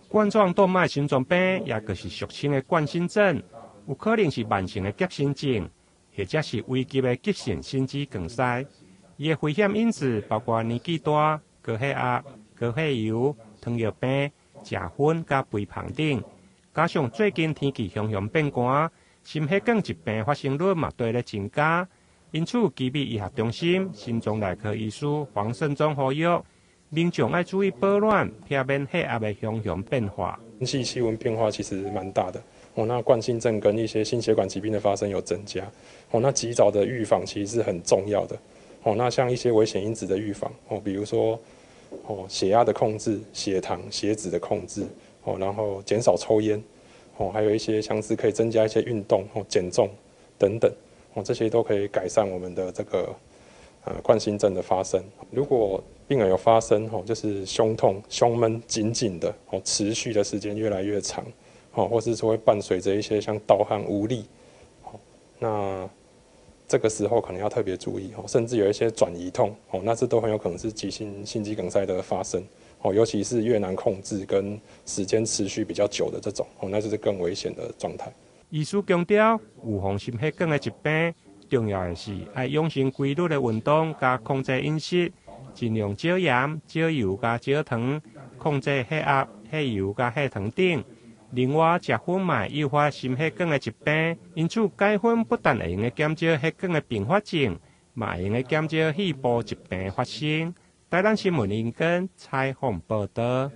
冠状动脉心脏病也就是俗称的冠心症，有可能是慢性的急性症，或者是危急的急性心肌梗塞。伊的危险因子包括年纪大、高血压、高血油、糖尿病、食薰甲肥胖等。加上最近天气常常变寒，心血管疾病发生率嘛对咧增加。因此，基比医学中心心脏内科医师黄胜忠呼吁，民众要注意保暖，避免血压的常常变化。天气气温变化其实蛮大的那冠心症跟一些心血管疾病的发生有增加那及早的预防其实是很重要的那像一些危险因子的预防比如说血压的控制、血糖、血脂的控制然后减少抽烟还有一些像是可以增加一些运动减重等等这些都可以改善我们的这个冠心症的发生。如果病人有发生就是胸痛、胸闷紧紧的持续的时间越来越长或是说会伴随着一些像盗汗、无力那这个时候可能要特别注意甚至有一些转移痛那这都很有可能是急性心肌梗塞的发生尤其是越难控制跟时间持续比较久的这种那就是更危险的状态。医师强调，预防心血管的疾病，重要的是要养成规律的运动加控制饮食，尽量少盐、少油加少糖，控制血压、血油加血糖等。另外，食薰嘛诱发心血管的疾病，因此戒薰不但会用减少血管的并发症，嘛会用减少肺部疾病的发生。台南新闻引根采访报道。